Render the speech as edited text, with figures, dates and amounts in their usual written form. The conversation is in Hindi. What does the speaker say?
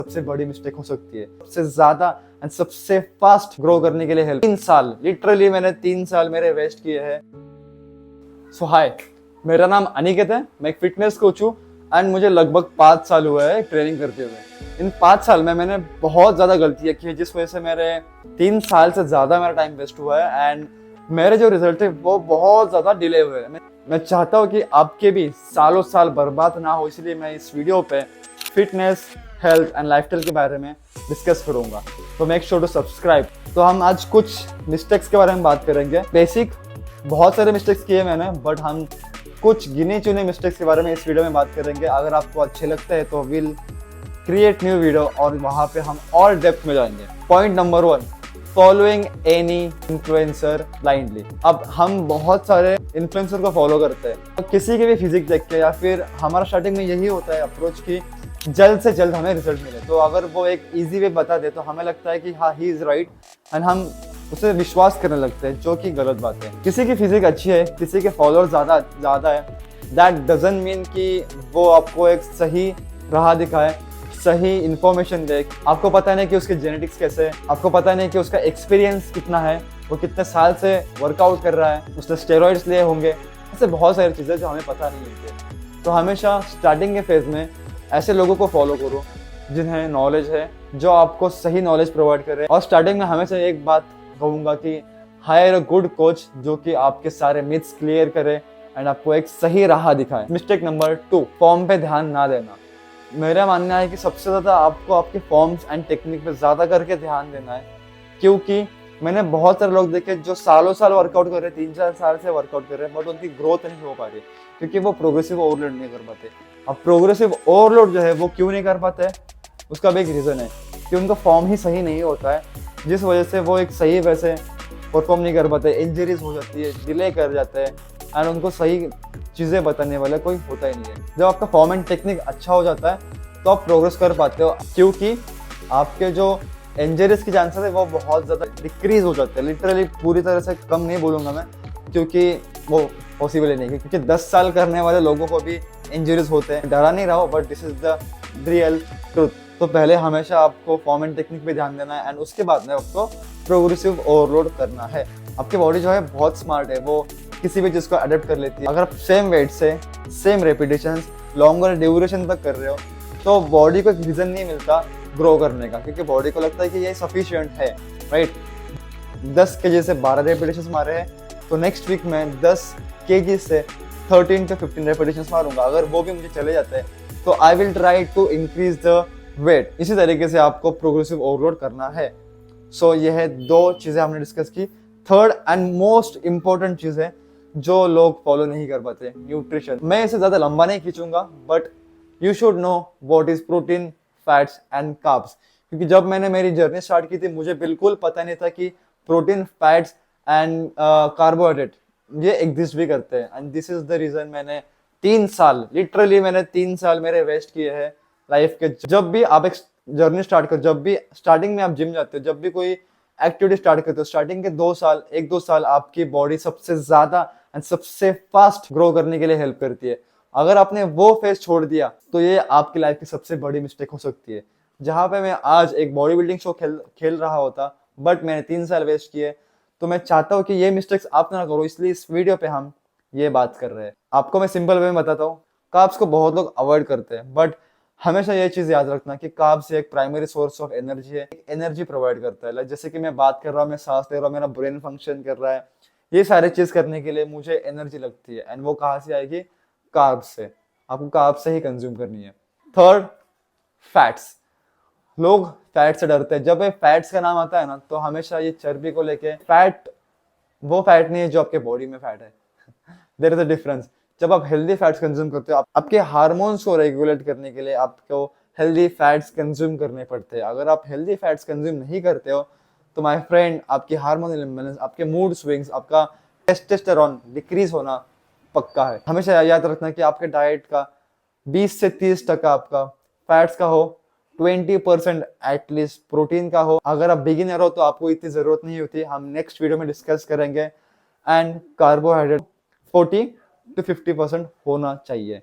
सबसे बड़ी मिस्टेक हो सकती है। सबसे ज्यादा एंड सबसे फास्ट ग्रो करने के लिए हेल्प 3 साल, लिटरली मैंने 3 साल मेरे वेस्ट किए हैं। सो हाय, मेरा नाम अनिकेत है, मैं एक फिटनेस कोच हूँ एंड मुझे लगभग 5 साल हुए हैं ट्रेनिंग करते हुए। इन 5 साल में मैंने बहुत ज्यादा गलतियां की है, जिस वजह से मेरे 3 साल से ज्यादा मेरा टाइम वेस्ट हुआ है एंड मेरे जो रिजल्ट है वो बहुत ज्यादा डिले हुए हैं। मैं चाहता हूँ कि आपके भी सालों साल बर्बाद ना हो, इसलिए मैं इस वीडियो पे फिटनेस, हेल्थ एंड लाइफस्टाइल के बारे में डिस्कस करूंगा। तो मेक श्योर टू सब्सक्राइब। तो हम आज कुछ मिस्टेक्स के बारे में बात करेंगे। बेसिक बहुत सारे मिस्टेक्स किए मैंने, बट हम कुछ गिने चुने मिस्टेक्स के बारे में इस वीडियो में बात करेंगे। अगर आपको अच्छे लगते हैं तो विल क्रिएट न्यू वीडियो और वहाँ पे हम और डेप्थ में जाएंगे। Point number 1, following any influencer blindly. अब हम बहुत सारे इन्फ्लुएंसर को फॉलो करते हैं, तो किसी के भी फिजिक देख के, या फिर हमारा स्टार्टिंग में यही होता है अप्रोच कि जल्द से जल्द हमें रिजल्ट मिले। तो अगर वो एक इजी वे बता दे तो हमें लगता है कि हाँ ही इज राइट एंड हम उसे विश्वास करने लगते हैं, जो कि गलत बात है। किसी की फिजिक अच्छी है, किसी के फॉलोअर ज्यादा है, दैट डजंट मीन कि वो आपको एक सही राह दिखाए, सही इंफॉर्मेशन दे। आपको पता नहीं कि उसके जेनेटिक्स कैसे है, आपको पता नहीं कि उसका एक्सपीरियंस कितना है, वो कितने साल से वर्कआउट कर रहा है, उसने स्टेरॉइड्स लिए होंगे, ऐसे बहुत सारी चीज़ें जो हमें पता नहीं होती। तो हमेशा स्टार्टिंग के फेज में ऐसे लोगों को फॉलो करो जिन्हें नॉलेज है, जो आपको सही नॉलेज प्रोवाइड करे। और स्टार्टिंग में हमेशा एक बात कहूँगा कि हायर अ गुड कोच जो कि आपके सारे मिथ्स क्लियर करे एंड आपको एक सही राह दिखाए। मिस्टेक नंबर 2, फॉर्म पे ध्यान ना देना। मेरा मानना है कि सबसे ज़्यादा आपको आपके फॉर्म्स एंड टेक्निक पे ज़्यादा करके ध्यान देना है, क्योंकि मैंने बहुत सारे लोग देखे जो सालों साल वर्कआउट कर रहे हैं, 3-4 साल से वर्कआउट कर रहे हैं, बट उनकी ग्रोथ नहीं हो पा रही क्योंकि वो प्रोग्रेसिव ओवरलोड नहीं कर पाते। अब प्रोग्रेसिव ओवरलोड जो है वो क्यों नहीं कर पाते, उसका भी एक रीज़न है कि उनका फॉर्म ही सही नहीं होता है, जिस वजह से वो एक सही वैसे परफॉर्म नहीं कर पाते, इंजरीज हो जाती है, डिले कर जाते हैं एंड उनको सही चीज़ें बताने वाला कोई होता ही नहीं है। जब आपका फॉर्म एंड टेक्निक अच्छा हो जाता है तो आप प्रोग्रेस कर पाते हो, क्योंकि आपके जो इंजरीज की चांसेस है वो बहुत ज़्यादा डिक्रीज हो जाते हैं। लिटरली पूरी तरह से कम नहीं बोलूँगा मैं, क्योंकि वो पॉसिबल ही नहीं है, क्योंकि 10 साल करने वाले लोगों को भी इंजरीज होते हैं। डरा नहीं रहा हो, but this is the real truth. तो पहले हमेशा आपको फॉर्म एंड टेक्निक पे ध्यान देना है एंड उसके बाद में आपको प्रोग्रेसिव ओवरलोड करना है। आपकी बॉडी जो है बहुत स्मार्ट है, वो किसी भी चीज़ को अडेप्ट कर लेती है। अगर आप सेम वेट से सेम रेपिटेशंस लॉन्गर ड्यूरेशन तक कर रहे हो तो बॉडी को एक रीज़न नहीं मिलता ग्रो करने का, क्योंकि बॉडी को लगता है कि ये सफिशिएंट है, राइट। 10 kg से 12 रेपिटेशंस मारे हैं तो नेक्स्ट वीक में 10 kg से 13 to 15 रेपिटेशंस मारूंगा। अगर वो भी मुझे चले जाते हैं तो I will try to increase the weight. इसी तरीके से आपको प्रोग्रेसिव ओवरलोड करना है। सो ये है 2 चीज़ें हमने डिस्कस की। थर्ड एंड मोस्ट इंपॉर्टेंट चीज़ है जो लोग फॉलो नहीं कर पाते, न्यूट्रिशन। मैं इसे ज़्यादा लंबा नहीं खींचूंगा, but you should know what is protein, fats and carbs. क्योंकि जब मैंने मेरी जर्नी स्टार्ट की थी मुझे बिल्कुल पता नहीं था कि प्रोटीन, फैट्स एंड कार्बोहाइड्रेट ये एग्जिस्ट भी करते हैं। And this is the reason मैंने 3 साल, लिटरली मैंने 3 साल मेरे वेस्ट किए हैं लाइफ के। जब भी आप एक जर्नी स्टार्ट करो, जब भी स्टार्टिंग में आप जिम जाते हो, जब भी कोई एक्टिविटी स्टार्ट करते हो, स्टार्टिंग के 1-2 साल आपकी बॉडी सबसे ज़्यादा एंड सबसे फास्ट ग्रो करने के लिए हेल्प करती है। अगर आपने वो फेज छोड़ दिया तो ये आपकी लाइफ की सबसे बड़ी मिस्टेक हो सकती है। जहाँ पे मैं आज एक बॉडी बिल्डिंग शो खेल रहा होता, बट मैंने 3 साल वेस्ट किए। तो मैं चाहता हूँ कि ये मिस्टेक्स आप ना करो, इसलिए इस वीडियो पे हम ये बात कर रहे हैं। आपको मैं सिंपल वे में बताता हूँ। कार्ब्स को बहुत लोग अवॉइड करते हैं, बट हमेशा ये चीज़ याद रखना कि कार्ब्स एक प्राइमरी सोर्स ऑफ एनर्जी है, एनर्जी प्रोवाइड करता है। जैसे कि मैं बात कर रहा हूँ, मैं सांस ले रहा हूँ, मेरा ब्रेन फंक्शन कर रहा है, ये सारे चीज़ करने के लिए मुझे एनर्जी लगती है एंड वो कहाँ से आएगी? कार्ब्स से। आपको कार्ब्स से ही कंज्यूम करनी है। Third, fats. लोग फैट से डरते हैं। जब ये फैट्स का नाम आता है ना तो हमेशा ये चर्बी को लेके, फैट वो फैट नहीं है जो आपके बॉडी में फैट है। There is a difference. जब आप हेल्दी फैट्स कंज्यूम करते हो, आपके हार्मोन्स को रेगुलेट करने के लिए आपको हेल्दी फैट्स कंज्यूम करने पड़ते हैं। अगर आप हेल्दी फैट्स कंज्यूम नहीं करते हो तो माय फ्रेंड, आपकी हार्मोनल इम्बैलेंस, आपके मूड स्विंग्स, आपका टेस्टोस्टेरोन डिक्रीज होना पक्का है। हमेशा याद रखना कि आपके डाइट का 20 से 30% आपका फैट्स का हो, 20% एटलीस्ट प्रोटीन का हो। अगर आप बिगिनर हो तो आपको इतनी ज़रूरत नहीं होती, हम नेक्स्ट वीडियो में डिस्कस करेंगे। एंड कार्बोहाइड्रेट 40 to 50% होना चाहिए।